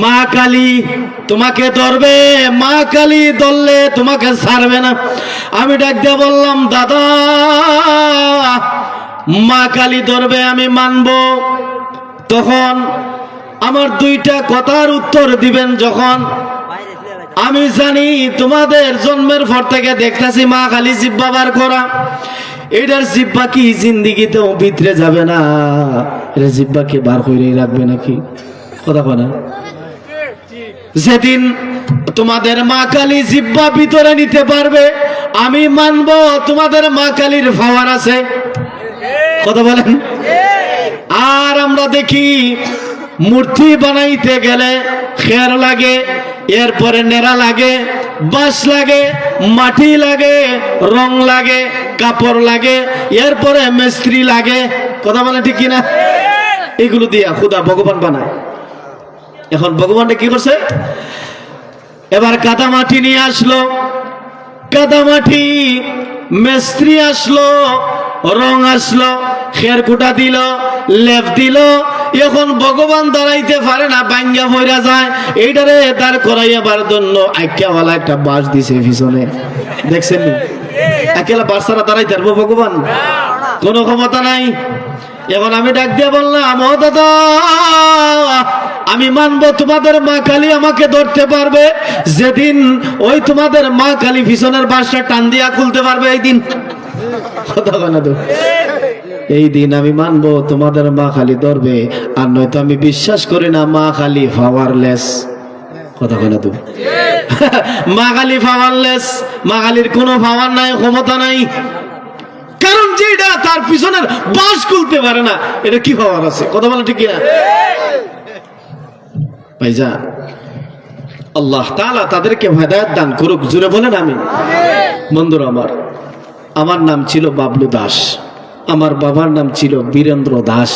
মা কালী তোমাকে ধরবে, মা কালী ধরলে তোমাকে ছাড়বে না। আমি ডাক দিয়ে বললাম, দাদা মা কালী ধরবে আমি মানব। তখন আমার দুইটা কথার উত্তর দিবেন। যখন আমি জানি তোমাদের জন্মের পর থেকে দেখতেছি মা কালী জিব্বা বার করা, এটার জিব্বা কি জিন্দিগিতেও ভিতরে যাবে না? এটা জিব্বাকে বার করেই রাখবে নাকি? কথা বলে না। যেদিন তোমাদের মা কালী জিব্বা ভিতরে নিতে পারবে আমি মানব তোমাদের মা কালীর পাওয়ার আছে। কথা বলেন। আর আমরা দেখি মূর্তি বানাইতে গেলে খের লাগে, এরপরে নেড়া লাগে, বাঁশ লাগে, মাটি লাগে, রং লাগে, কাপড় লাগে, এরপরে মিস্ত্রি লাগে। কথা বলে ঠিক কিনা? এগুলো দিয়া খুদা ভগবান বানায়। এখন ভগবানটা কি করছে? এবার কাদা মাটি নিয়ে আসলো, কাদা মাটি, মিস্ত্রি আসলো, রং আসলো, খের কুটা দিল, লেপ দিল। এখন ভগবান দাঁড়াইতে পারে না, ভাঙ্গা পড়া যায়। এইটারে তার করাইবার জন্য আইক্যাওয়ালা একটা বাঁশ দিছে পিছনে, দেখছেন নি? একেলা বাঁশ ছাড়া দাঁড়াইতে পারবো ভগবান? কোনো ক্ষমতা নাই। এখন আমি ডাক দিয়ে বললাম, ও দাদা আমি মানবো তোমাদের মা কালী আমাকে ধরতে পারবে যেদিন ওই তোমাদের মা কালী পিছনের বাঁশটা টান দিয়া খুলতে পারবে, এই দিন। কথা বলে তো, এই দিন আমি মানবো তোমাদের মা কালী ধরবে। আর নয়তো আমি বিশ্বাস করি না মা কালী পাওয়ারলেস। কথা বলে তো, মা কালী পাওয়ারলেস, মা কালীর কোনো পাওয়ার নাই, ক্ষমতা নাই। কারণ যেটা তার পিছনের বাঁশ খুলতে পারে না, এটা কি পাওয়ার আছে? কথা বলে ঠিক না ভাইজান? আল্লাহ তাআলা তাদেরকে হেদায়েত দান করুক, জোরে বলেন আমিন। বন্ধুরা আমার, আমার নাম ছিল বাবলু দাস, আমার বাবার নাম ছিল বীরেন্দ্র দাস,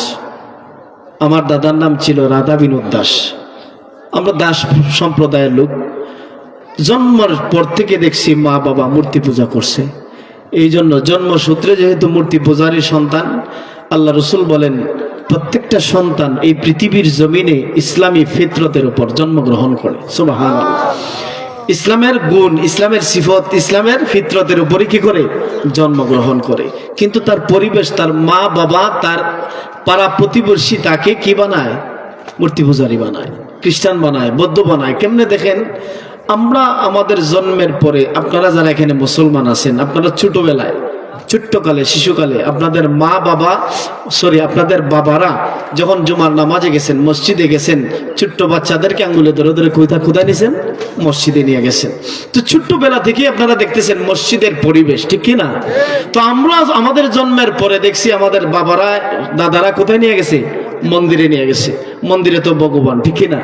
আমার দাদার নাম ছিল রাধা বিনোদ দাস। আমরা দাস সম্প্রদায়ের লোক। জন্মের পর থেকে দেখছি মা বাবা মূর্তি পূজা করছে। এই জন্য জন্মসূত্রে যেহেতু মূর্তি পূজারী সন্তান, আল্লাহ রসুল বলেন প্রত্যেকটা সন্তান এই পৃথিবীর জমিনে ইসলামী ফিতরতের উপর জন্মগ্রহণ করে। সুবহানাল্লাহ। ইসলামের গুণ, ইসলামের সিফত, ইসলামের ফিতরতের উপরে কি করে? জন্মগ্রহণ করে। কিন্তু তার পরিবেশ, তার মা বাবা, তার পাড়া প্রতিবেশী তাকে কি বানায়? মূর্তি পূজারী বানায়, খ্রিস্টান বানায়, বৌদ্ধ বানায়। কেমনে দেখেন, আমরা আমাদের জন্মের পরে, আপনারা যারা এখানে মুসলমান আছেন, আপনারা ছোটবেলায়, ছোট্টকালে, শিশুকালে আপনাদের মা বাবা, আপনাদের বাবারা যখন জুমার নামাজে গেছেন, মসজিদে গেছেন, ছোট্ট বাচ্চাদেরকে আঙ্গুলে ধরে ধরে কোথায় নিয়েছেন? মসজিদে নিয়ে গেছেন। তো ছোট্টবেলা থেকে আপনারা দেখতেছেন মসজিদের পরিবেশ, ঠিক কি না? তো আমরা আমাদের জন্মের পরে দেখছি আমাদের বাবারা, দাদারা কোথায় নিয়ে গেছে? মন্দিরে নিয়ে গেছে। মন্দিরে তো ভগবান, ঠিক কি না?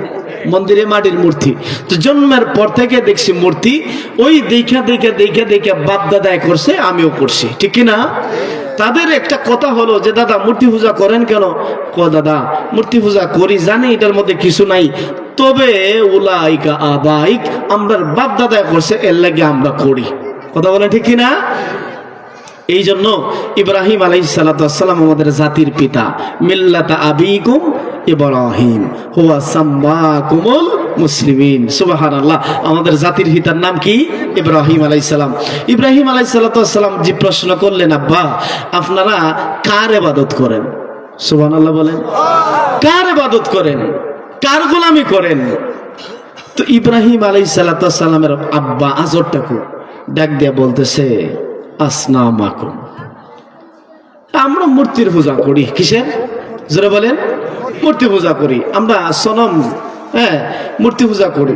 মন্দিরে মাটির মূর্তি। তো জন্মের পর থেকে দেখছি মূর্তি, ওই দেখা দেখা দেখা দেখা বাপ দাদায় করছে, আমিও করছি, ঠিক কি না? তাদের একটা কথা হলো যে দাদা মূর্তি পূজা করেন কেন? দাদা মূর্তি পূজা করি, জানি এটার মধ্যে কিছু নাই, তবে উলাইকা আবাইক, আমরা বাপ দাদায় করছে, এর লাগে আমরা করি। কথা বলে ঠিক কি না? এই জন্য ইব্রাহিম আলাইহিস সালাতু ওয়াস সালাম আমাদের জাতির পিতা। মিল্লাতা আবিকুম ইব্রাহিম হুয়া সাম্মাকুমুল মুসলিমিন। সুবহানাল্লাহ। আমাদের জাতির পিতার নাম কি? ইব্রাহিম আলাইহিস সালাম। ইব্রাহিম আলাইহিস সালাতু ওয়াস সালাম যে প্রশ্ন করলেন, আব্বা আপনারা কার ইবাদত করেন? সুবহানাল্লাহ বলেন। কার ইবাদত করেন? কার গোলামি করেন? তো ইব্রাহিম আলাইহিস সালাতু ওয়াস সালামের আব্বা আজরটাকু ডাক দিয়ে বলতেছে, আসনামাকুম, আমরা মূর্তির পূজা করি। কিসের? যারা বলেন মূর্তি পূজা করি আমরা, সনম, হ্যাঁ মূর্তি পূজা করি।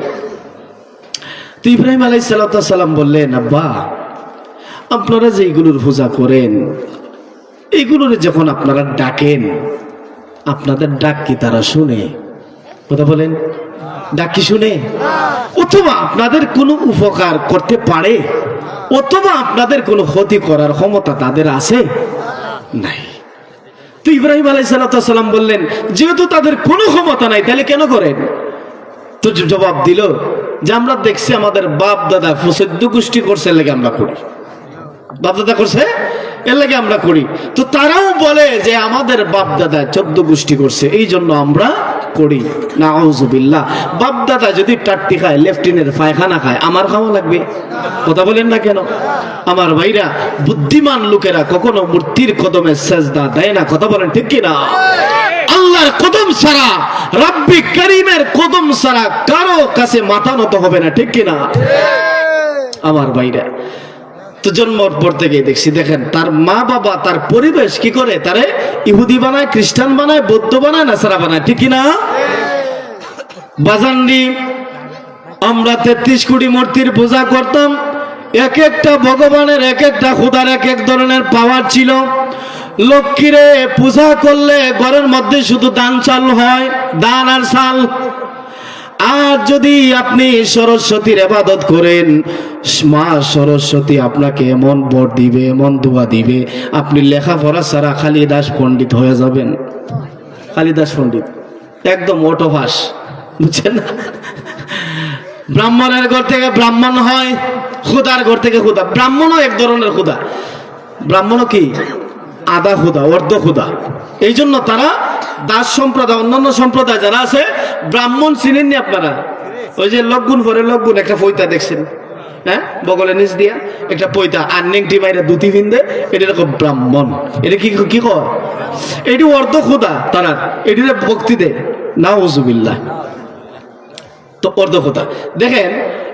তো ইব্রাহিম আলাইহিস সালাতু ওয়াস সালাম বললেন, আব্বা আপনারা যে এইগুলোর পূজা করেন, এইগুলোর যখন আপনারা ডাকেন, আপনাদের ডাক কি তারা শুনে? কথা বলেন, ডাক কি শুনে? অথবা আপনাদের কোনো উপকার করতে পারে, অথবা আপনাদের কোনো ক্ষতি করার ক্ষমতা তাদের আছে? নাই। তো ইব্রাহিম আলাইহিস সালাতু ওয়াস সালাম বললেন, যেহেতু তাদের কোনো ক্ষমতা নাই, তাহলে কেন করেন? তো জবাব দিল যে আমরা দেখছি আমাদের বাপ দাদা 14 গোষ্ঠী করছে, এর লাগে আমরা করি। বাপ দাদা করছে, এর লাগে আমরা করি। তো তারাও বলে যে আমাদের বাপ দাদা 14 গোষ্ঠী করছে, এই জন্য আমরা করি, নাউজুবিল্লাহ। বাপদাদা যদি টাট্টি খায়, লেফটিনের পায়খানা খায়, আমার খাওয়া লাগবে? কথা বলেন না কেন? আমার ভাইরা, বুদ্ধিমান লোকেরা কখনো মূর্তির কদমে সেজদা দেয় না। কথা বলেন ঠিক কি না? আল্লাহর কদম ছাড়া, রাব্বি করিমের কদম ছাড়া কারো কাছে মাথা নত হবে না, ঠিক কি না? আমার ভাইরা, তো জন্মর পর থেকে দেখছি, দেখেন তার মা বাবা, তার পরিবেশ কি করে, তারে ইহুদি বানায়, খ্রিস্টান বানায়, বৌদ্ধ বানায়, নাসারা বানায়, ঠিক কিনা? বাজানডি আমরা 33 কোটি মূর্তির পূজা করতাম। এক একটা ভগবানের, এক একটা খোদার এক এক ধরনের পাওয়ার ছিল। লক্ষ্মীরে পূজা করলে ঘরের মধ্যে শুধু দান চাল হয়, দান আর চাল। আর যদি আপনি সরস্বতীর ইবাদত করেন, মা সরস্বতী আপনাকে এমন বর দিবে, এমন দোয়া দিবে, আপনি লেখাপড়া ছাড়া কালিদাস পণ্ডিত হয়ে যাবেন। কালিদাস পণ্ডিত একদম অটোভাস, বুঝছেন না? ব্রাহ্মণের ঘর থেকে ব্রাহ্মণ হয়, খুদার ঘর থেকে খুদা। ব্রাহ্মণও এক ধরনের খুদা। ব্রাহ্মণও কি? আধা খুদা, অর্ধ খুদা। এই জন্য তারা দাস সম্প্রদায়, অন্যান্য সম্প্রদায় যারা আছে, ব্রাহ্মণ চিনেননি আপনারা? ওই যে লগ্গুন পরে লগ্গুন একটা পৈতা দেখছেন, হ্যাঁ, বগলের নিচ দিয়া একটা পৈতা, আর নেংটি মাইরা দুটি ভিন্দে, এটা এরকম ব্রাহ্মণ। এটা কি কি কয়? এটি অর্ধ খুদা। তারা এটিতে ভক্তি দেয়, নাউজুবিল্লাহ। তো অর্ধ খুদা দেখেন,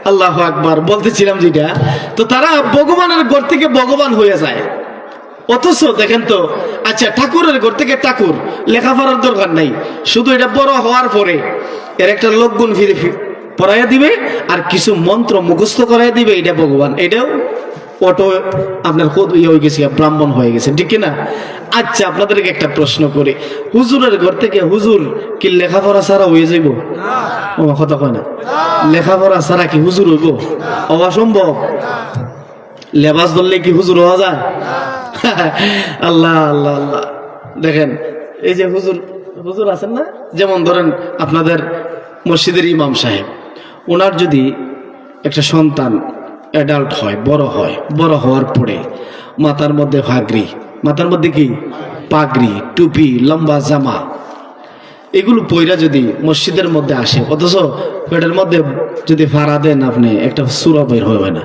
আল্লাহু আকবার বলতেছিলাম যেটা, তো তারা ভগবানের ঘর থেকে ভগবান হয়ে যায়। অথচ দেখেন তো, আচ্ছা ঠাকুরের ঘর থেকে ঠাকুর, লেখাপড়ার দরকার নাই, শুধু এটা বড় হওয়ার পরে এর একটা লগ্গুন ফিরে পড়াইয়া দিবে আর কিছু মন্ত্র মুখস্থ করাইয়া দিবে, এটা ভগবান। এটাও অটো আপনার হয়ে গেছে, ব্রাহ্মণ হয়ে গেছে, ঠিক না? আচ্ছা আপনাদেরকে একটা প্রশ্ন করি, হুজুরের ঘর থেকে হুজুর কি লেখাপড়া ছাড়া হয়ে যাইব? ও কথা কয় না, লেখাপড়া ছাড়া কি হুজুর হইব? অসম্ভব। লেবাস ধরলে কি হুজুর হওয়া যায়? আল্লাহ আল্লাহ আল্লাহ। দেখেন এই যে হুজুর, হুজুর আছেন না, যেমন ধরেন আপনাদের মসজিদের ইমাম সাহেব, ওনার যদি একটা সন্তান অ্যাডাল্ট হয়, বড় হয়, বড় হওয়ার পরে মাথার মধ্যে পাগড়ি, মাথার মধ্যে কি পাগড়ি, টুপি, লম্বা জামা, এগুলো পয়রা যদি মসজিদের মধ্যে আসে, অথচ পেটের মধ্যে যদি ভাড়া দেন আপনি, একটা সূরা বের হবে না।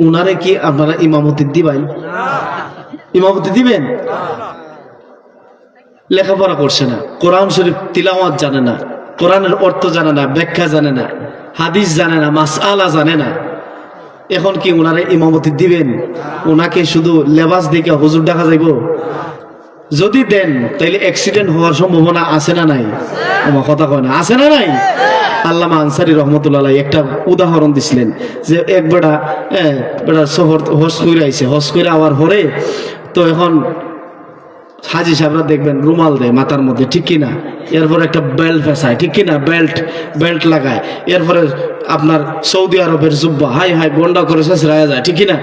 উনারে কি আপনারা ইমামতি দিবেন? ইমামতি দিবেন? লেখাপড়া করছে না, কোরআন শরীফ তিলাওয়াত জানে না, কোরআনের অর্থ জানে না, ব্যাখ্যা জানে না, হাদিস জানে না, মাসআলা জানে না, এখন কি উনারে ইমামতি দিবেন? উনাকে শুধু লেবাস দেখে হুজুর দেখা যাইব? যদি দেন তাইলে অ্যাক্সিডেন্ট হওয়ার সম্ভাবনা আছে না নাই? আমার কথা কয় না, আছে না নাই? আল্লামা আনসারী রহমতুল্লাহ একটা উদাহরণ দিছিলেন যে এক বেটা শহর হজ করে আইছে, হজ করে আওয়ার পরে তো এখন হাজি সাহেবরা দেখবেন রুমাল দেয় মাথার মধ্যে, ঠিক কিনা? এরপরে একটা বেল্ট ফেসায়, ঠিক কিনা? বেল্ট লাগায়। এরপরে আপনার সৌদি আরবের জুব্বা, হাই হাই গন্ডা করে শেষরায়া যায়, ঠিক কিনা?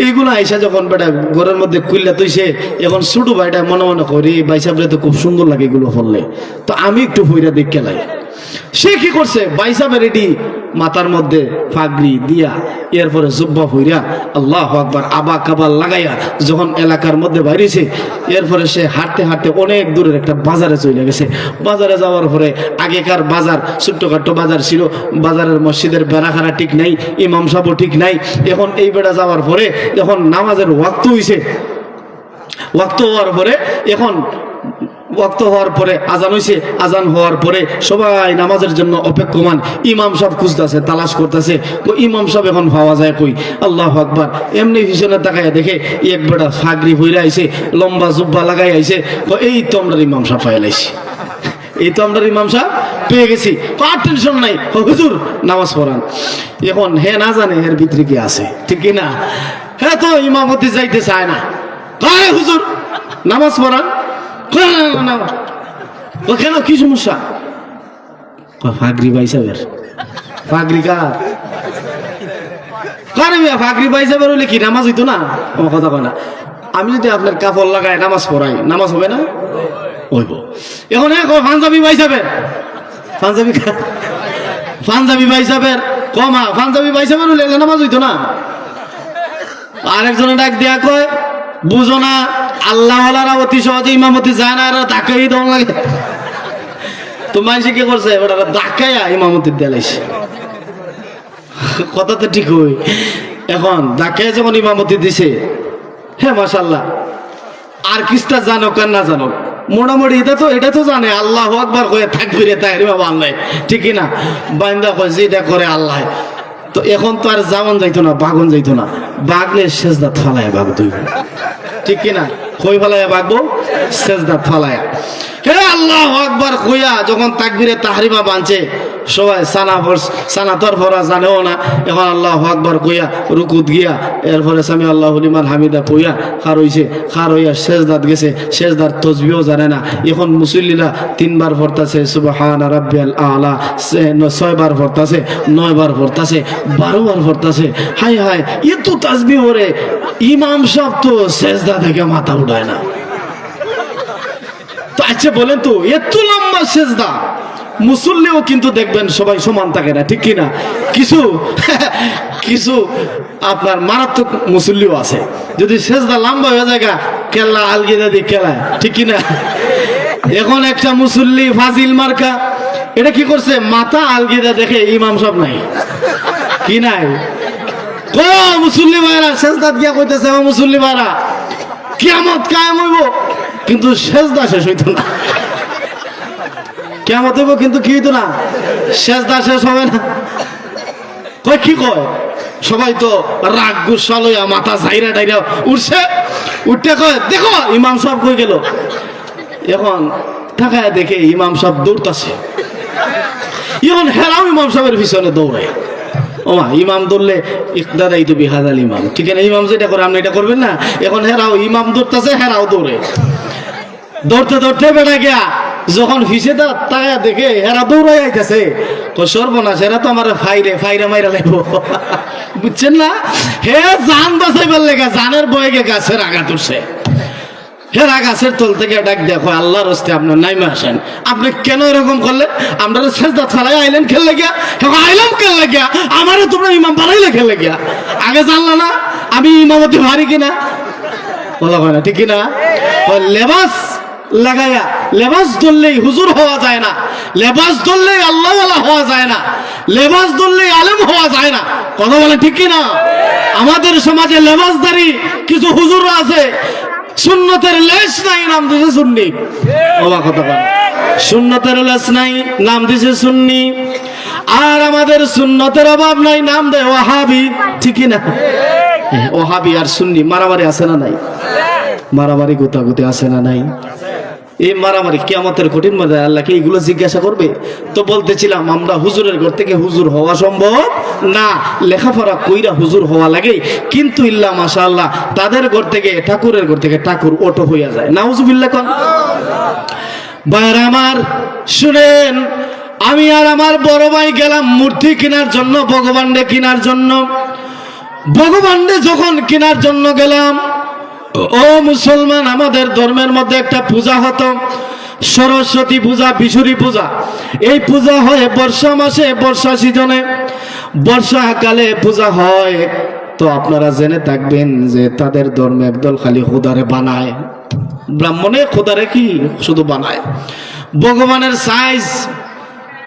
এইগুলো আইসা যখন বেটা ঘরের মধ্যে কুইল্লা তুইছে, এখন ছোট ভাইটা মনে মনে করি ভাই সাহেবরা তো খুব সুন্দর লাগে এগুলো পড়লে, তো আমি একটু ভইরা দেখে লাই। সে কি করছে? ভাই সাহেবের এটি মাথার মধ্যে পাগড়ি দিয়া, এরপরে জুব্বা হইরা আল্লাহু আকবার আবা কাবা লাগাইয়া যখন এলাকার মধ্যে বাইরেছে, এরপরে সে হাঁটতে হাঁটতে অনেক দূরের একটা বাজারে চলে গেছে। বাজারে যাওয়ার পরে, আগেকার বাজার ছোট্টখাট্ট বাজার ছিল, বাজারের মসজিদের বেড়াখানা ঠিক নাই, ইমাম সাহেবও ঠিক নাই। এখন এই বেড়া যাওয়ার পরে যখন নামাজের ওয়াক্ত হইছে, ওয়াক্ত হওয়ার পরে এখন ওয়াক্ত হওয়ার পরে আজান হইছে, আজান হওয়ার পরে সবাই নামাজের জন্য অপেক্ষমান, ইমাম সাহেব খুঁজতেছে, তালাশ করতেছে, তো ইমাম সাহেব এখন পাওয়া যায় কই? আল্লাহু আকবার। এমনি পিছনে তাকাইয়া দেখে এক বেটা ফাগরি ভইরা আইছে, লম্বা জুব্বা লাগাই আইছে, তো এই তো আমরা ইমাম সাহেব পাইলাইছি, এই তো আমরা ইমাম সাহেব পেয়ে গেছি, আর টেনশন নাই, হুজুর নামাজ পড়ান। এখন হে না জানে এর ভিতরে কি আছে, ঠিক না? হ্যাঁ, তো ইমামতি যাইতে চায় না, কয় হুজুর নামাজ পড়ান। কেন, কি সমস্যা? ফাগরি ভাই সাহেবের। ফাগরি কার? ফাগরি ভাই সাহেবের হলে কি নামাজ হইতো না? আমার কথা কয় না। আমি যদি আপনার কাপড় লাগাই নামাজ পড়াই, নামাজ হবে না? হইব। এখন পাঞ্জাবি ভাই সাহেবের, পাঞ্জাবি ভাই সাহেবের কমা, পাঞ্জাবি ভাই সাহেবের হলে নামাজ হইতো না? আরেকজনে ডাক দেয়া কয়, বুঝো না আল্লাহওয়ালারা অতি সহজে ইমামতি যায় না, আর তাকেই দম লাগে। তো মানুষ কি করছে ওটা ধাক্কায়া ইমামতির দেলাইছে কথা তো ঠিক হই এখন ধাক্কায় যখন ইমামতি দিছে হ্যাঁ মাশাআল্লাহ আর কিস্তা জানো কার না জানো মোটামুটি এটা তো জানে আল্লাহ আকবার কয়ে থাকবি রে তাই রে বাবা আল্লাহ ঠিকই না বান্দা কয় যেটা করে আল্লাহ তো এখন তো আর জামান যাইতো না বাগন যাইতো না বাগলে সেজদাত ফালায় বাগ দুই ঠিক কিনা কই ফালায় বাগবো সেজদাত ফালায় হে আল্লাহু আকবার কইয়া যখন তাকবীরে তাহরিমা বাঁধছে সবাই সানা তোর ভরা জানেও না এখন আল্লাহু আকবার কইয়া রুকুত গিয়া এরপরে সামি আল্লাহু লিমান হামিদা কইয়া খার হইয়া সেজদাত গেছে সেজদার তাসবিহও জানে না এখন মুসল্লিরা 3 বার পড়তাছে সুবহানা রাব্বিয়াল আলা 6 বার পড়তাছে 9 বার পড়তাছে 12 বার পড়তাছে হায় হায় এত তাসবিহ ওরে ইমাম সাহেব তো সেজদা থেকে মাথা উঠায় না তো আচ্ছা বলেন তো এত লম্বা সেজদা মুসল্লিও কিন্তু দেখবেন সবাই সমান থাকে না ঠিক কিনা কিছু আপনার মারাত্মক মুসল্লিও আছে যদি সেজদা লম্বা হয়ে যায় কেল্লা আলগিদা দিয়ে কেলায় ঠিক কিনা এখন একটা মুসল্লি ফাজিল মার্কা এটা কি করছে মাথা আলগিদা দেখে ইমাম সাহেব নাই কি নাই ও মুসল্লি ভাইরা সেজদাত গিয়া কইতেছে ও মুসল্লি ভাইরা কিয়ামত কায়েম হইব কিন্তু সেজদা শেষ হইতো না কিয়ামত হইব কিন্তু কি হইতো না সেজদা শেষ হবে না কয় কি কয় সবাই তো রাগ গুসা লইয়া মাথা ঝাইরা ডাইরা উঠছে উঠতে কয় দেখো ইমাম সাহেব কই গেল এখন তাকায় দেখে ইমাম সাহেব দৌড়তাছে এখন হেরাও ইমাম সাহেবের পিছনে দৌড়ায় ওমা ইমাম দৌড়লে ইকদাদাই তো বিহাদাল ইমাম ঠিক আছে ইমাম যেটা করে আপনি এটা করবেন না এখন হেরাও ইমাম দৌড়তাছে হেরাও দৌড়ে দৌড়তে বেড়া গিয়া যখন ফিসে তাকায় দেখে হেরা দৌড়াই আইতেছে সর্বনাশ এরা তো আমার ফাইরে মাইরা লাগবো বুঝছেন না হে জান বাঁচাইবার লেগা জানের বয়ে গে গাছের আঘাত উঠছে হেরা গাছের তল থেকে ডাক দেখো আল্লাহর হস্তে আপনার নাইমে আসেন আপনি কেন এরকম করলেন আমরা সেজদা ফেলাই আইলেন খেললে গিয়া এখন আইলাম খেললে গিয়া আমারও তোমরা ইমাম বানাইলে খেললে গিয়া আগে জানলা না আমি ইমামতি ভারি কিনা বলা হয় না ঠিক কিনা লেবাস লাগায়া লেবাস ধরলেই হুজুর হওয়া যায় না লেবাস ধরলেই আল্লাহওয়ালা হওয়া যায় না লেবাস ধরলেই আলেম হওয়া যায় না কথা বলে ঠিক কিনা আমাদের সমাজে লেবাসদারি কিছু হুজুর আছে সুন্নতের লেশ নাই নাম দিছে সুন্নি ওবা কথা বল সুন্নতের লেশ নাই নাম দিছে সুন্নি আর আমাদের সুন্নতের অভাব নাই নাম দেয় ওয়াহাবি ঠিক না ওয়াহাবি আর সুন্নি মারামারি আছে না নাই মারামারি গোতাগুতি আছে না নাই এই মারামারি কিয়ামতের কঠিন মধ্যে আল্লাহকে এইগুলো জিজ্ঞাসা করবে তো বলতেছিলাম আমরা হুজুরের ঘর থেকে হুজুর হওয়া সম্ভব না লেখাপড়া কইরা হুজুর হওয়া লাগে কিন্তু ইল্লা মাশাআল্লাহ তাদের ঘর থেকে ঠাকুরের ঘর থেকে ঠাকুর অটো হইয়া যায় নাউজুবিল্লাহ কোন ভাইরা আমার শুনেন আমি আর আমার বড় ভাই গেলাম মূর্তি কেনার জন্য ভগবানকে কেনার জন্য ভগবানকে যখন কেনার জন্য গেলাম ও মুসলমান আমাদের ধর্মের মধ্যে একটা পূজা হতো সরস্বতী পূজা বিশুরি পূজা এই পূজা হয় বর্ষা মাসে বর্ষা সিজনে বর্ষাকালে পূজা হয় তো আপনারা জেনে থাকবেন যে তাদের ধর্মে একদল খালি খোদারে বানায় ব্রাহ্মণে খোদারে কি শুধু বানায় ভগবানের সাইজ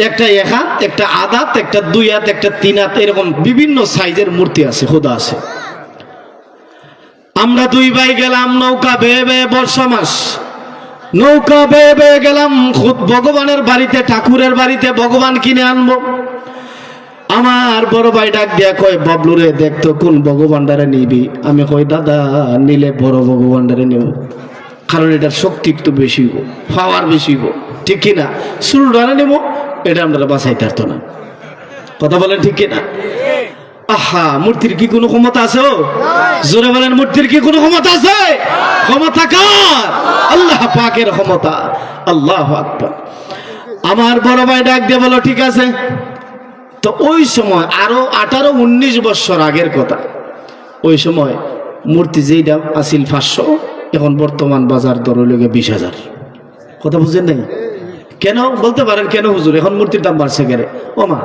একটা 1 হাত একটা আধা হাত একটা 2 হাত একটা 3 হাত এরকম বিভিন্ন সাইজের মূর্তি আছে খোদা আছে আমরা 2 ভাই গেলাম নৌকা বেয়ে বর্ষা মাস নৌকা বেয়ে গেলাম খুদ ভগবানের বাড়িতে ঠাকুরের বাড়িতে ভগবান কিনে আনবো আমার বড় ভাই ডাক দিয়া কয় বাবলু রে দেখতো কোন ভগবানটারে নিবি আমি কই দাদা নিলে বড় ভগবানটারে নিব কারণ এটার শক্তি একটু বেশি হইব পাওয়ার বেশি হইব ঠিক কিনা শুরুটারে নেব এটা আমরা বাঁচাইতে পারতো না কথা বলেন ঠিক কিনা আহা মূর্তির কি কোনো ক্ষমতা আছে জোরে বলেন মূর্তির কি কোনো ক্ষমতা আছে ক্ষমতা কার আল্লাহ পাকের ক্ষমতা আল্লাহু আকবার আমার বড় ভাই ডাক দিয়ে বলো ঠিক আছে তো ওই সময় আরো 18-19 বছর আগের কথা ওই সময় মূর্তি যেটা আছিল 500 এখন বর্তমান বাজার দর হইল 20,000 কথা বুঝেন নাই কেন বলতে পারেন কেন হুজুর এখন মূর্তির দাম বাড়ছে কেন ও মা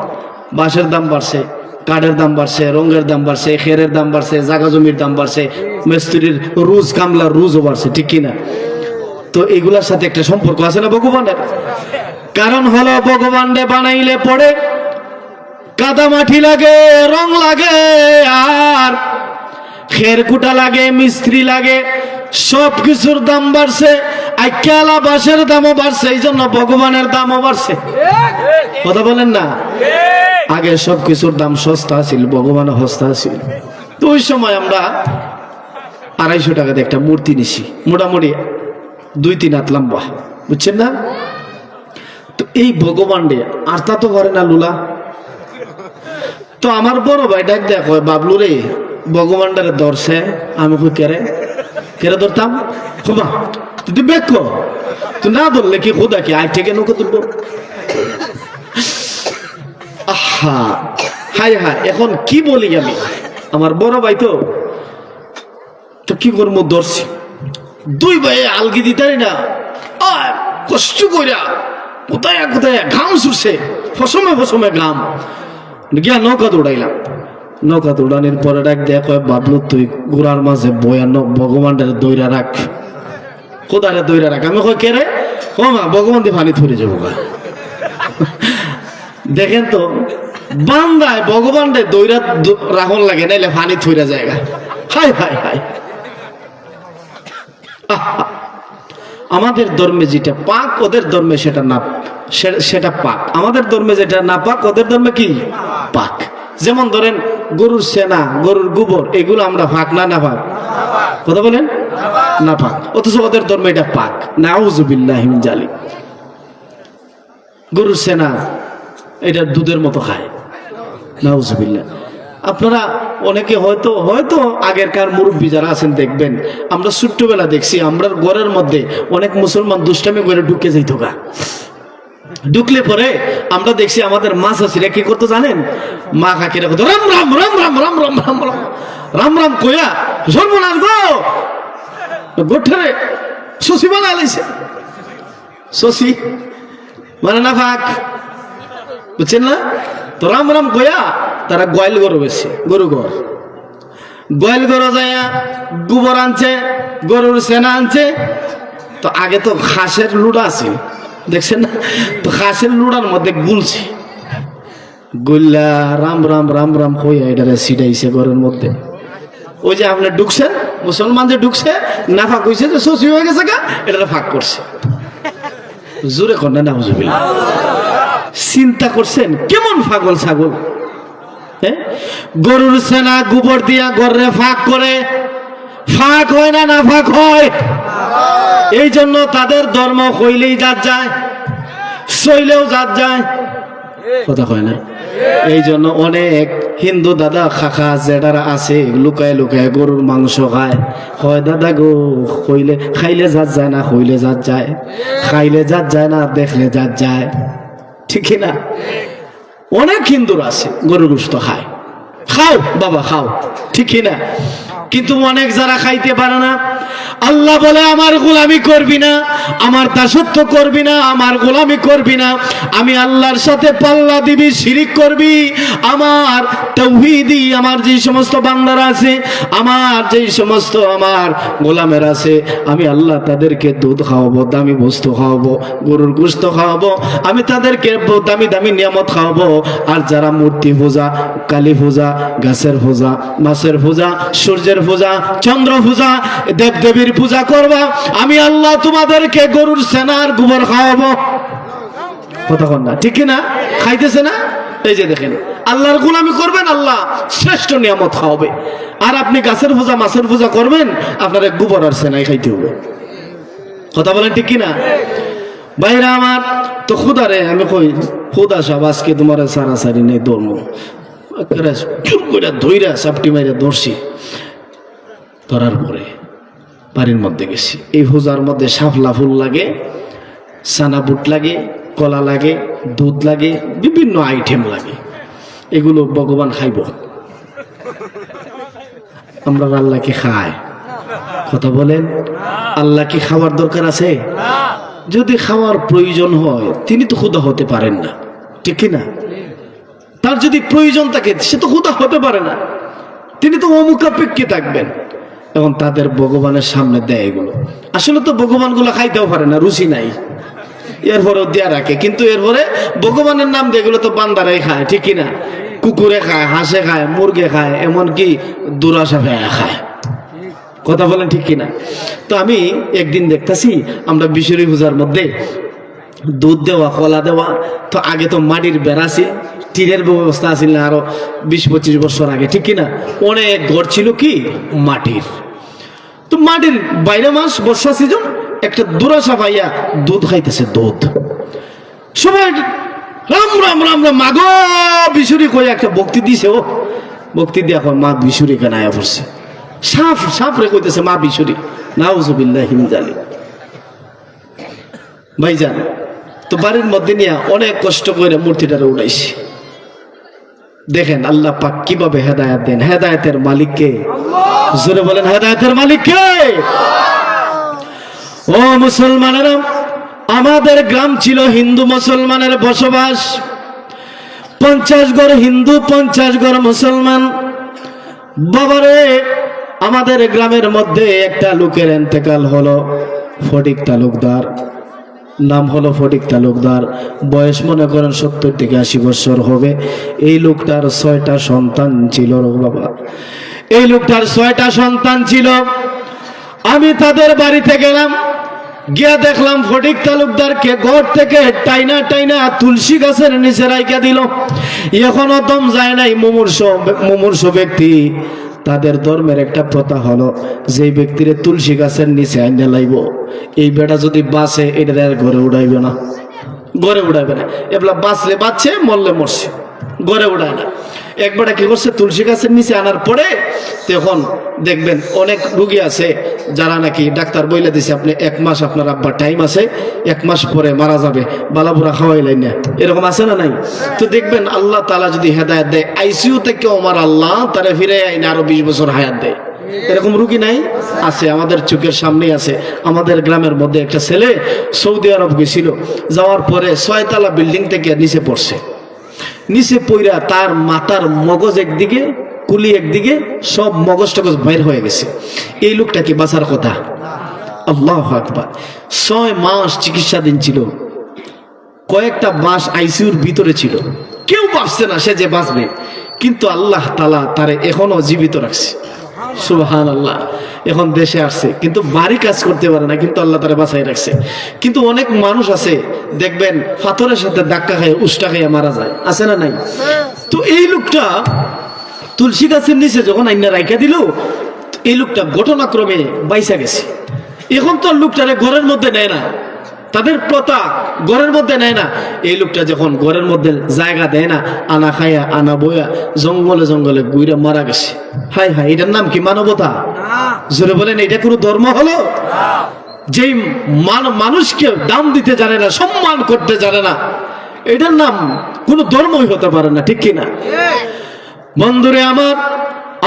বাঁশের দাম বাড়ছে কাঠের দাম বাড়ছে রঙের দাম বাড়ছে খেরের দাম বাড়ছে জায়গা জমির দাম বাড়ছে মিস্ত্রির রোজ কামলার রোজও বাড়ছে ঠিক কিনা তো এগুলার সাথে একটা সম্পর্ক আছে না ভগবানের কারণ হলো ভগবানরে বানাইলে পড়ে কাদা মাটি লাগে, রং লাগে, আর খেরকুটা লাগে, মিস্ত্রি লাগে, সব কিছুর দাম বাড়ছে। আইকালা বাঁশের দামও বাড়ছে, এই জন্য ভগবানের দামও বাড়ছে। কথা বলেন না? আগে সব কিছুর দাম সস্তা ছিল, ভগবান সস্তা ছিল। তো ওই সময় আমরা 250 টাকাতে একটা মূর্তি নিছি, মোটামুটি 2-3 হাত লম্বা, বুঝছেন না? তো এই ভগবান রে আর তা তো করে না লুলা। তো আমার বড় ভাই ডাক দেখ, বাবলু রে ভগবানটারে ধরছে। আমি কই কেরে কেরে ধরতাম? খোমা তুই বেক তুই না ধরলে কি খোদা কি আই থেকে নৌকা তুলব? আহা হাই হাই, এখন কি বলি আমি? আমার বড় ভাই তো কি করবো, ধরছি। 2 ভাই আলগি দিতারি না, কষ্ট কইরা কোথায় কোথায় ঘাম ছুটছে, ফসমে ফসমে ঘাম গিয়া নৌকা দৌড়াইলাম। নৌকা দৌড়ানোর পরে ডাক দেখ, বাবলু তুই গোড়ার মাঝে বয়া ভগবানটার দইরা রাখ, কোদারে দইরা রাখ। আমি কই কেরে? ও মা ভগবান দিয়ে পানি থরে যাবো। দেখেন তো বান্দায় ভগবানটাই দইরা রাখন লাগে, নাইলে পানি থইরা জায়গা। হাই হাই হাই, আমাদের ধর্মে যেটা পাক ওদের ধর্মে সেটা না, সেটা পাক। আমাদের ধর্মে যেটা না পাক ওদের ধর্মে কি পাক। যেমন ধরেন গরুর সেনা, গরুর গোবর, এগুলো আমরা পাক না না পাক? কথা বলেন না পাক, অথচ ওদের ধর্মে এটা পাক। নাউযুবিল্লাহি মিন জালিক। গরুর সেনা এটা দুধের মতো খায়, নাউযুবিল্লাহ। আপনারা অনেকে হয়তো হয়তো আগেরকার মুরব্বী যারা আছেন দেখবেন, আমরা ছোট্টবেলা দেখছি আমরা ঘরের মধ্যে অনেক মুসলমান দুষ্টামি করে ঢুকে যাইত গা। ঢুকলে পরে আমরা দেখছি আমাদের মা চাষিরা কি করতো জানেন? মা কাকিরা করতো রাম রাম রাম রাম রাম রাম রাম রাম রাম রাম কইয়া সর্বনাশ গো গোঠরে শশী বানা লাইছে। শশী মানে না ফাঁক, বুঝছেন না? তো রাম রাম কইয়া তারা গোয়াল গরু বেশি, গরু ঘর গোয়াল গরু যায় গোবর আনছে, গরুর সেনা আনছে। তো আগে তো ঘাসের লুড়া আছে, দেখছেন না? তো ঘাসের লুড়ার মধ্যে গুলছে, গুল্লা রাম রাম রাম রাম কইয়া এটারে ছিটাইছে ঘরের মধ্যে। ওই যে আপনি ঢুকছেন, মুসলমান যে ঢুকছে না ফাঁক হয়েছে, যে শশী হয়ে গেছে গা, এটা ফাঁক করছে। জোরে কর না নাউযুবিল্লাহ। চিন্তা করছেন কেমন পাগল ছাগল? হ্যাঁ, গরুর সেনা গোবর দিয়া গররে ফাঁক করে, ফাঁক হয় না না ফাঁক হয়? এই জন্য তাদের ধর্ম হইলেই জাত যায়, সইলেও জাত যায়। কথা কয় না? এই জন্য অনেক হিন্দু দাদা খাখা জেডারা আছে লুকায় লুকায় গরুর মাংস খায়। হয় দাদা গো, কইলে খাইলে জাত যায় না, হইলে জাত যায়, খাইলে জাত যায় না, দেখলে জাত যায়, ঠিক না? অনেক হিন্দুর আছে গরুর গোশত খায়, খাও বাবা খাও, ঠিক না? কিন্তু অনেক যারা খাইতে পারে না, আল্লাহ বলে আমার গোলামি করবি না, আমার দাসত্ব করবি না, আমার গোলামি করবি না, আমি আল্লাহর সাথে পাল্লা দিবি, শিরিক করবি। আমার তাওহীদি আমার যে সমস্ত বান্দারা আছে, আমার যে সমস্ত আমার গোলামের আছে, আমি আল্লাহ তাদেরকে দুধ খাওয়াবো, দামি বস্তু খাওয়াবো, গরুর গোশত খাওয়াবো, আমি তাদেরকে দামি দামি নিয়ামত খাওয়াবো। আর যারা মূর্তি পূজা, কালী পূজা, গাছের পূজা, মাছের পূজা, সূর্যের পূজা, চন্দ্র পূজা, দেব দেবীর পূজা করবা, আমি আল্লাহ তোমাদেরকে গরুর সেনার গোবর খাওয়াবো। কথা কন না, ঠিক না? খাইতেছে না? এই যে দেখেন, আল্লাহর গোলামি করবেন, আল্লাহ শ্রেষ্ঠ নিয়ামত খাওয়াবে। আর আপনি গাছের পূজা, মাছের পূজা করবেন, আপনার গোবর আর সেনাই খাইতে হবে। কথা বলেন ঠিক কিনা? ভাইরা আমার, তো খুদারে আমি কই, খুদা সাহেব আজকে তোমার সারাসারি নেই ধর্ম, ধৈরা চাপটি মাইরা ধরছি। ধরার পরে বাড়ির মধ্যে গেছি, এই পূজার মধ্যে শাপলা ফুল লাগে, সানা বুট লাগে, কলা লাগে, দুধ লাগে, বিভিন্ন আইটেম লাগে। এগুলো ভগবান খাইব, আমরা আল্লাহ কি খায়? কথা বলেন, আল্লাহ কি খাওয়ার দরকার আছে? যদি খাওয়ার প্রয়োজন হয় তিনি তো খুদা হতে পারেন না, ঠিক না? তার যদি প্রয়োজন থাকে সে তো খুদা হতে পারে না, তিনি তো অমুখাপেক্ষী থাকবেন। এবং তাদের ভগবানের সামনে দেয় এগুলো। আসলে তো ভগবান গুলো খাইতেও পারে না, রুচি নাই, এরপরেও দেয়া রাখে, কিন্তু এরপরে ভগবানের নাম দিয়ে এগুলো তো বান্দারাই খায়, ঠিক কিনা? কুকুরে খায়, হাঁসে খায়, মুরগে খায়, এমনকি দুরাশা খায়। কথা বলেন ঠিক কিনা? তো আমি একদিন দেখতেছি আমরা বিশুরি পূজার মধ্যে দুধ দেওয়া, কলা দেওয়া, তো আগে তো মাটির বেড়া ছিল, টিনের ব্যবস্থা ছিল না আরো 20-25 বছর আগে, ঠিক কিনা? অনেক ঘর ছিল কি মাটির। তো মাটির বাইরে মাস বর্ষা সিজন, একটা দুরাশা ভাইয়া দুধ খাইতেছে, দুধ। সবাই রাম রাম রাম রাম মাগো বিশুরি কই একটা বক্তি দিছে, ও বক্তি দিয়ে এখন মা বিশুরি কেন আয়া পড়ছে, সাফ সাফ রে কইতেছে মা বিশুরি, নাউজুবিল্লাহি মিন যালিক। ভাইজান, তো বাড়ির মধ্যে নিয়ে অনেক কষ্ট করে মূর্তিটারে উঠাইছি। দেখেন আল্লাহ পাক কিভাবে হেদায়েত দেন। হেদায়েতের মালিক কে? জোরে বলেন, হেদায়েতের মালিক কে? ও মুসলমানেরা, আমাদের গ্রাম ছিল হিন্দু মুসলমানের বসবাস। 50 ঘর হিন্দু, 50 ঘর মুসলমান। বাবারে, আমাদের গ্রামের মধ্যে একটা লোকের ইন্তেকাল হলো, ফটিক তালুকদার। নাম হলো ফটিক তালুকদার। বয়স মনে করেন 70 থেকে 80 বছর হবে। এই লোকটার 6টা সন্তান ছিল বাবা। এই লোকটার 6টা সন্তান ছিল। আমি তাদের বাড়িতে গেলাম, গিয়া দেখলাম ফটিক তালুকদারকে ঘর থেকে টাইনা টাইনা তুলসী গাছের নিচে রাইখা দিল। এখনো দম যায় নাই। মুমূর্ষু ব্যক্তি, তাদের ধর্মের একটা প্রথা হলো যে ব্যক্তিরে তুলসী গাছের নিচে আইনা লাইব, এই বেটা যদি বাঁচে এটা ঘরে উড়াইবে না, ঘরে উড়াইবে না। এগুলা বাঁচলে বাঁচছে, মরলে মরছে, ঘরে উড়ায় না। একবারে কি করছে, তুলসী গাছের নিচে আনার পরে তখন দেখবেন অনেক রুগী আছে যারা নাকি ডাক্তার বইলে দিছে আপনি 1 মাস আপনার আব্বার টাইম আছে, 1 মাস পরে মারা যাবে, বালাপুরা খাওয়াইলেন না, এরকম আছে না নাই? তো দেখবেন আল্লাহ তাআলা যদি হেদায়েত দেয়, আইসিইউ থেকে আমার আল্লাহ তারে ফিরে আইনে আরো 20 বছর হায়াত দেয়। এরকম রুগী নাই? আছে, আমাদের চোখের সামনেই আছে। আমাদের গ্রামের মধ্যে একটা ছেলে সৌদি আরব গেছিল, যাওয়ার পরে 6 তলা বিল্ডিং থেকে নিচে পড়ছে। নিচে পইরা তার মাথার মগজ একদিকে, কুলি একদিকে, সব মগজ টগজ বাইর হয়ে গেছে। এই লোকটা কি বাঁচার কথা? আল্লাহু আকবার। 6 মাস চিকিৎসাধীন ছিল, কয়েকটা মাস আইসিইউর ভিতরে ছিল। কেউ ভাবছে না সে যে বাঁচবে, কিন্তু আল্লাহ তাআলা তারে এখনো জীবিত রাখছে। সুবহানাল্লাহ। এখন দেশে আসছে, কিন্তু বাড়ি কাজ করতে পারে না, কিন্তু আল্লাহ তারে বাঁচাই রাখছে। কিন্তু অনেক মানুষ আছে দেখবেন পাথরের সাথে ধাক্কা খায়, উষ্টা খাইয়া মারা যায়, আছে না নাই? তো এই লোকটা তুলসী গাছের নিচে যখন আইনা রাইখা দিল, এই লোকটা ঘটনাক্রমে বাইসা গেছে। এখন তো লোকটারে ঘরের মধ্যে নেয় না, তাদের প্রথা ঘরের মধ্যে নেয় না। এই লোকটা যখন ঘরের মধ্যে জায়গা দেয় না, আনা খাইয়া আনা বইয়া জঙ্গলে জঙ্গলে ঘুরে মারা গেছে। হাই হাই, এটার নাম কি মানবতা? জোরে বলেন, এটা কোনো ধর্ম হলো? যেই মানুষকে দাম দিতে জানে না, সম্মান করতে জানে না, এটার নাম কোনো ধর্মই হতে পারে না, ঠিক কিনা? বন্ধুরে আমার,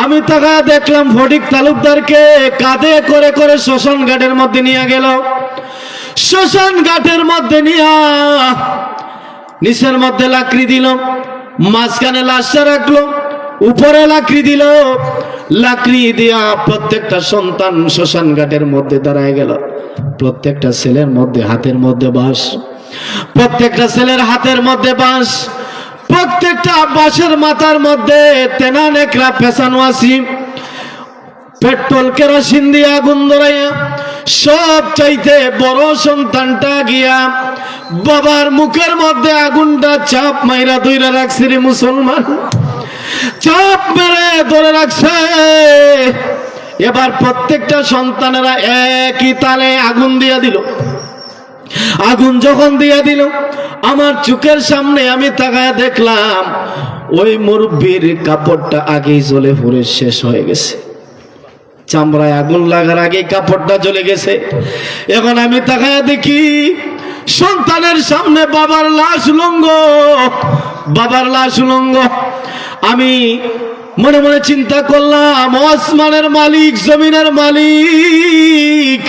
আমি তাকা দেখলাম ফটিক তালুকদারকে কাঁধে করে করে শ্মশান ঘাটের মধ্যে নিয়ে গেল। শ্মশান ঘাটের মধ্যে নিয়ে নিচের মধ্যে লাকড়ি দিল, মাঝখানে লাশটা রাখলো, উপরে লাকড়ি দিল। লাকড়ি দিয়া প্রত্যেকটা সন্তান শ্মশান ঘাটের মধ্যে দাঁড়ায় গেল। প্রত্যেকটা ছেলের মধ্যে হাতের মধ্যে বাঁশ, প্রত্যেকটা ছেলের হাতের মধ্যে বাঁশ, প্রত্যেকটা বাঁশের মাথার মধ্যে তেনা নেকড়া পেছানো আসি, পেট্রোল কেরোসিন দিয়ে আগুন ধরাইয়া সব চাইতে বড় সন্তানটা গিয়া বাবার মুখের মধ্যে আগুনটা চাপ মাইরা ধইরা রাখছে। রে মুসলমান, চাপ মেরে ধরে রাখছে। এবার প্রত্যেকটা সন্তানেরা একই তালে আগুন দিয়া দিল। আগুন যখন দিয়া দিল, আমার চোখের সামনে আমি তাকায় দেখলাম ওই মুরব্বীর কাপড়টা আগেই জ্বলে পুড়ে শেষ হয়ে গেছে। চামড়ায় আগুন লাগার আগে কাপড়টা জ্বলে গেছে। এখন আমি তাকায় দেখি সন্তানের সামনে বাবার লাশ উলঙ্গ, বাবার লাশ উলঙ্গ। আমি মনে মনে চিন্তা করলাম, আসমানের মালিক, জমিনের মালিক,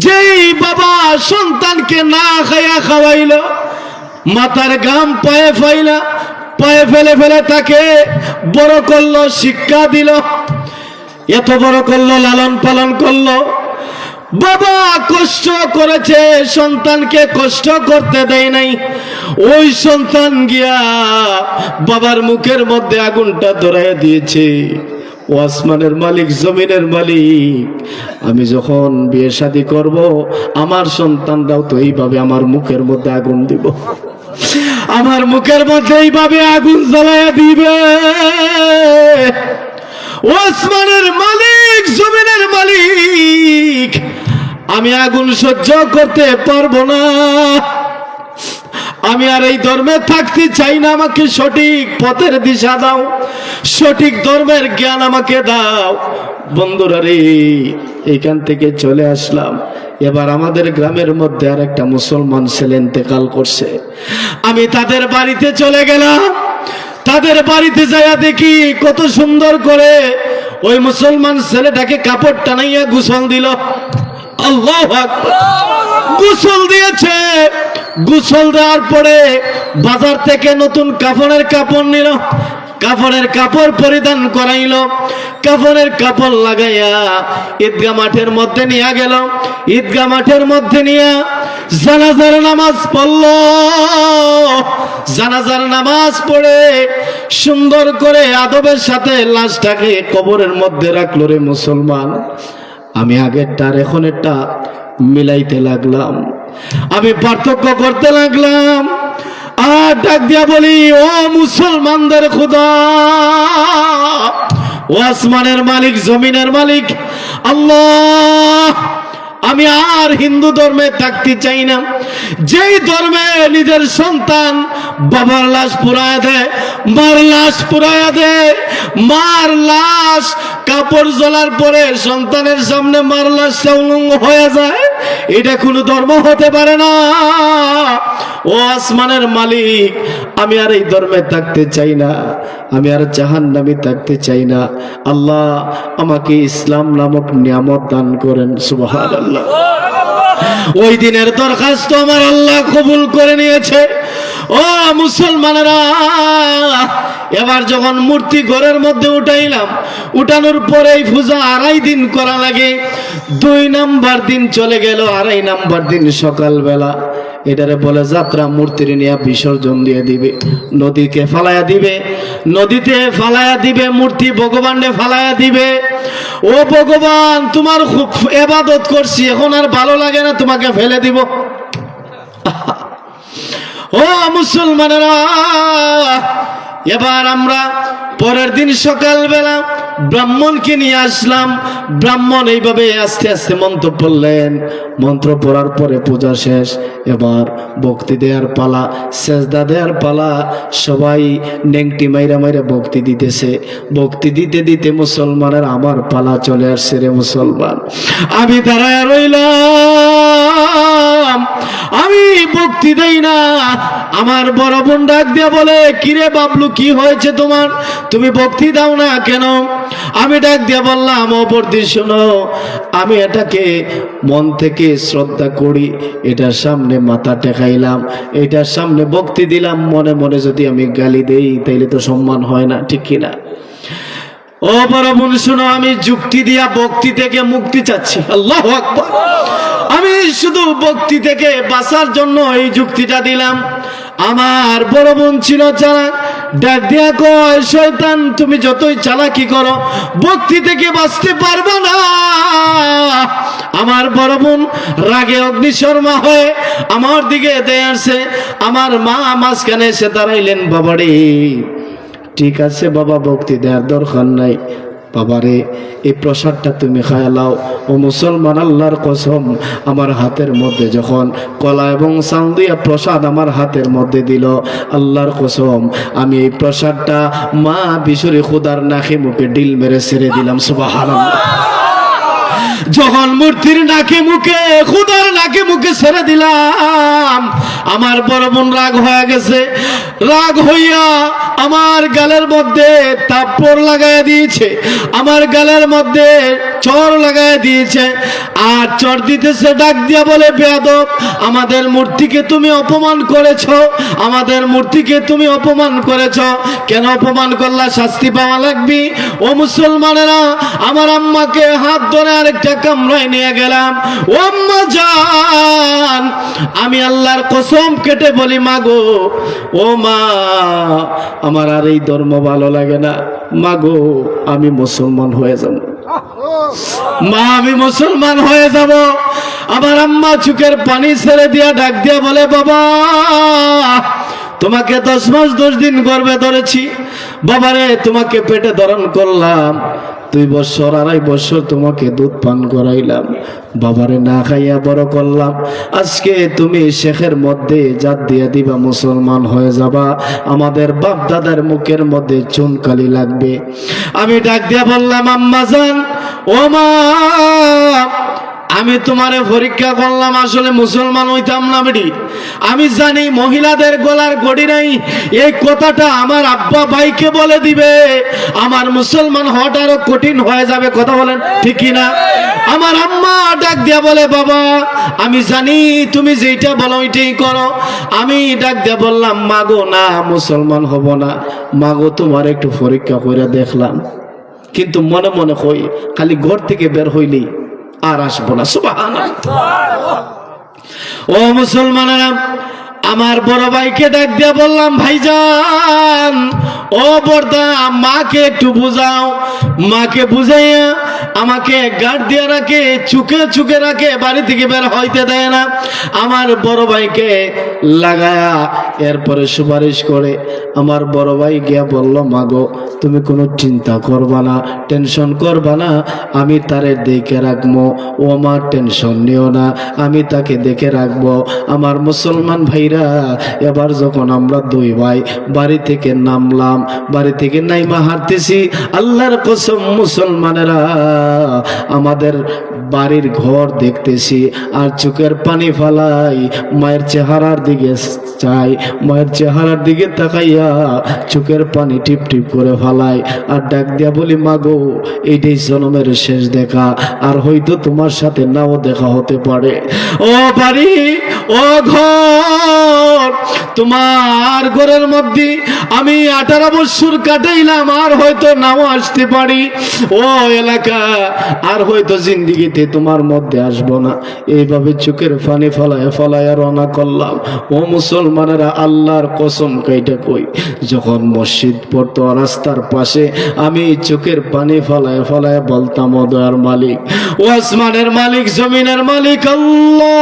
যেই বাবা সন্তানকে না খাইয়া খাওয়াইল, মাথার ঘাম পায়ে ফাইলা, পায়ে ফেলে ফেলে তাকে বড় করলো, শিক্ষা দিল, এত বড় করলো, লালন পালন করলো, বাবা কষ্ট করেছে, সন্তানকে কষ্ট করতে দেয় নাই। ওই সন্তান গিয়া বাবার মুখের মধ্যে আগুনটা ধরাইয়া দিয়েছে। ও আসমানের মালিক, জমিনের মালিক, আমি যখন বিয়ে শাদী করব আমার সন্তানরাও তো এইভাবে আমার মুখের মধ্যে আগুন দিব, আমার মুখের মধ্যে এইভাবে আগুন জ্বালাইয়া দিবে। ও আসমানের মালিক, জমিনের মালিক, আমি আগুন সহ্য করতে পারবো না। আমি আর এই ধর্মে থাকতে চাই না। আমাকে সঠিক পথের দিশা দাও, সঠিক ধর্মের জ্ঞান আমাকে দাও। বন্ধুরা রে, এইখান থেকে চলে আসলাম। এবার আমাদের গ্রামের মধ্যে আর একটা মুসলমান ছেলে ইন্তেকাল করছে। আমি তাদের বাড়িতে চলে গেলাম। তাদের বাড়িতে যাইয়া দেখি কত সুন্দর করে ওই মুসলমান ছেলেটাকে কাপড় টানাইয়া গোসল দিল। আল্লাহু আকবার, গোসল দিয়েছে। গোসল দেওয়ার পরে বাজার থেকে নতুন কাফনের কাপড় নিল, কাফনের কাপড় পরিধান করাইল, কাফনের কাপড় লাগাইয়া ঈদগাহ মাঠের মধ্যে নিয়ে গেল। ঈদগাহ মাঠের মধ্যে নিয়ে জানাজার নামাজ পড়ল। জানাজার নামাজ পড়ে সুন্দর করে আদবের সাথে লাশটাকে কবরের মধ্যে রাখলো। রে মুসলমান, আমি আগেরটার এখনেরটা মিলাইতে লাগলাম, আমি পার্থক্য করতে লাগলাম। আর ডাক দিয়া বলি, ও মুসলমানদের খোদা, ও আসমানের মালিক, জমিনের মালিক আল্লাহ, আমি আর হিন্দু ধর্মে থাকতে চাই না। যেই ধর্মে নিজের সন্তান বাবার লাশ পুরায়া দেয়, মার লাশ পুরায়া দেয়, মার লাশ কাপড় জ্বলার পরে সন্তানের সামনে মার লাশ উলঙ্গ হয়ে যায়, এটা কোনো ধর্ম হতে পারে না। ও আসমানের মালিক, আমি আর এই ধর্মে থাকতে চাই না, আমি আর জাহান্নামে থাকতে চাই না। আল্লাহ আমাকে ইসলাম নামক নিয়ামত দান করেন। সুবহানাল্লাহ। ওই দিনের দরখাস্ত আমার আল্লাহ কবুল করে নিয়েছে। ও মুসলমানেরা, এবার যখন মূর্তি ঘরের মধ্যে উঠাইলাম, উঠানোর পরেই পূজা 2.5 দিন করা লাগে। 2 নাম্বার দিন চলে গেল, 2.5 নাম্বার দিন সকালবেলা এটারে বলে যাত্রা। মূর্তির নিয়ে বিসর্জন দিয়ে দিবে, নদীকে ফালাইয়া দিবে, নদীতে ফালাইয়া দিবে, মূর্তি ভগবানে ফালাইয়া দিবে। ও ভগবান, তোমার খুব ইবাদত করছি, এখন আর ভালো লাগে না, তোমাকে ফেলে দিব। ও মুসলমানেরা, এবার আমরা পরের দিন সকালবেলা ব্রাহ্মণকে নিয়ে আসলাম। ব্রাহ্মণ এইভাবে আস্তে আস্তে মন্ত্র পড়লেন। মন্ত্র পড়ার পরে পূজা শেষ। এবার ভক্তি দেওয়ার পালা, সেজদা দেওয়ার পালা। সবাই নেংটি মাইরা মাইরা ভক্তি দিতেছে। ভক্তি দিতে দিতে মুসলমানের আমার পালা চলে আসছে। রে মুসলমান, আমি দাঁড়ায় রইলাম, আমি ভক্তি দেই না। আমার বড় বোন ডাক দিয়া বলে, কিরে বাবলু, কি হয়েছে তোমার, তুমি ভক্তি দাও না কেন? আমি ডাক দিয়া বললাম, অপর দিন শোনো, আমি এটাকে মন থেকে শ্রদ্ধা করি, এটার সামনে মাথা টেকাইলাম, এটার সামনে ভক্তি দিলাম। মনে মনে যদি আমি গালি দেই তাইলে তো সম্মান হয় না, ঠিক কিনা? ও বড় বোন শোনো, আমি যুক্তি দিয়া ভক্তি থেকে মুক্তি চাচ্ছি। আল্লাহু আকবার। আমি শুধু ভক্তি থেকে বাঁচার জন্য এই যুক্তিটা দিলাম। আমার বড় বোন ছিল চালাক, ডাক দিয়া কয়, শয়তান তুমি যতই চালাকি করো ভক্তি থেকে বাঁচতে পারবে না। আমার বড় বোন রাগে অগ্নিশর্মা হয়ে আমার দিকে দেয় আসছে। আমার মা মাঝখানে এসে দাঁড়াইলেন। বাবারে, ঠিক আছে বাবা, ভক্তি দেওয়ার দরকার নাই। বাবারে, এই প্রসাদটা তুমি খায়ালাও। ও মুসলমান, আল্লাহর কসম, আমার হাতের মধ্যে যখন কলা এবং চাল দিয়া প্রসাদ আমার হাতের মধ্যে দিল, আল্লাহর কসম, আমি এই প্রসাদটা মা বিশুরি খুদার নাকে মুখে ডিল মেরে ছেড়ে দিলাম। সুবহানাল্লাহ। যখন মূর্তির নাকে মুখে, খুদার নাকে মুখে ছেড়ে দিলাম, আমার বড় বোন রাগ হয়ে গেছে। রাগ হইয়া আমার গালের মধ্যে থাপ্পড় লাগায় দিয়েছে, আমার গালের মধ্যে চর লাগায় দিয়েছে, আর চর দিতেছে, ডাক দিয়া বলে, বেয়াদব, আমাদের মূর্তিকে তুমি অপমান করেছ, আমাদের মূর্তিকে তুমি অপমান করেছ, কেন অপমান করলা? শাস্তি পাওয়া লাগবে। ও মুসলমানেরা, আমার আম্মাকে হাত ধরে আরেকটা কামরায় নিয়ে গেলাম। ও আম্মা জান, আমি আল্লাহর কসম কেটে বলি, মা গো, ও মা, আমার আর এই ধর্ম ভালো লাগে না, মা গো, আমি মুসলমান হয়ে যাব, মা, আমি মুসলমান হয়ে যাব। আমার আম্মা চোখের পানি ছেড়ে দিয়া ডাক দিয়া বলে, বাবা, তোমাকে 10 মাস 10 দিন গর্ভে ধরেছি, বাবারে, তোমাকে পেটে ধারণ করলাম, 2 বছর 2.5 বছর তোমাকে দুধ পান করাইলাম, বাবারে না খাইয়া বড় করলাম, আজকে তুমি শেখের মধ্যে জাত দিয়া দিবা, মুসলমান হয়ে যাবা, আমাদের বাপ দাদার মুখের মধ্যে চুনকালি লাগবে। আমি ডাক দিয়া বললাম, আম্মা জান, ও মা, আমি তোমারে পরীক্ষা করলাম, আসলে মুসলমান হইতাম না বেটি। আমি জানি মহিলাদের গলার গড়ি নাই, এই কথাটা আমার আব্বা ভাইকে বলে দিবে, আমার মুসলমান হওয়াটা আরো কঠিন হয়ে যাবে। কথা বলেন ঠিক কি না? আমার আম্মা ডাক দিয়া বলে, বাবা, আমি জানি তুমি যেটা বলো ওইটাই করো। আমি ডাক দিয়া বললাম, মাগো, না, মুসলমান হব না, মাগো, তোমার একটু পরীক্ষা করে দেখলাম, কিন্তু মনে মনে হই খালি ঘর থেকে বের হইলেই আর আসবো না। সুবহানাল্লাহ। ও মুসলমানেরা, আমার বড় ভাইকে ডাক দিয়া বললাম, ভাইজান, ও বর্দা, মাকে একটু বুঝাও, মাকে বুঝাইয়া আমাকে গার্ড দিয়ে রাখে, চুকে রাখে, বাড়ি থেকে বের হইতে দেয় না। আমার বড় ভাইকে লাগায়া এরপরে সুপারিশ করে আমার বড় ভাই গিয়া বলল, মাগো, তুমি কোনো চিন্তা করবা না, টেনশন করবা না, আমি তারে দেখে রাখবো, ও আমার টেনশন নিও না, আমি তাকে দেখে রাখবো। আমার মুসলমান ভাইরা, এবার যখন আমরা 2 ভাই বাড়ি থেকে নামলাম, বাড়ি থেকে নাইমা হাঁটতেছি, আল্লাহর কসম মুসলমানেরা, আমাদের বাড়ির ঘর দেখতেছি আর চোখের পানি ফালাই, মায়ের চেহারার দিকে চাই, মায়ের চেহারার দিকে তাকাইয়া চোখের পানি টিপ টিপ করে ফালাই, আর ডাক দিয়া বলি, মাগো, এইটাই জন্মের শেষ দেখা, আর হয়তো তোমার সাথে নাও দেখা হতে পারে। ও বাড়ি, ও ঘর, তোমার ঘরের মধ্যে আমি 18 বছর কাটাইলাম, আর হয়তো নাও আসতে পারি। ও এলাকা, আর হয়তো জিন্দিগিতে তোমার মধ্যে আসবো না। এইভাবে চোখের পানি ফলায় রওনা করলাম। ও মুসলমানেরা, আল্লাহর কসম কাইটা কই, যখন মসজিদ পড়তো রাস্তার পাশে, আমি চোখের পানি ফলায় বলতাম, ও দয়ার মালিক, ও আসমানের মালিক, জমিনের মালিক আল্লাহ,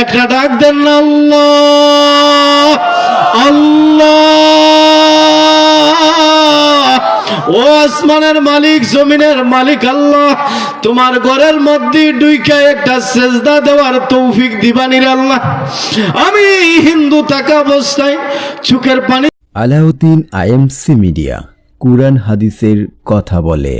একটা ডাক দেন না, আল্লাহ, আল্লাহ। ও আসমানের মালিক, জমিনের মালিক আল্লাহ, তোমার ঘরের মধ্যে ঢুইকা একটা সেজদা দেওয়ার তৌফিক দিবানি রে আল্লাহ। আমি হিন্দু থাকা অবস্থায় চোখের পানি। আলাউদ্দিন আইএমসি মিডিয়া, কুরআন হাদিসের কথা বলে।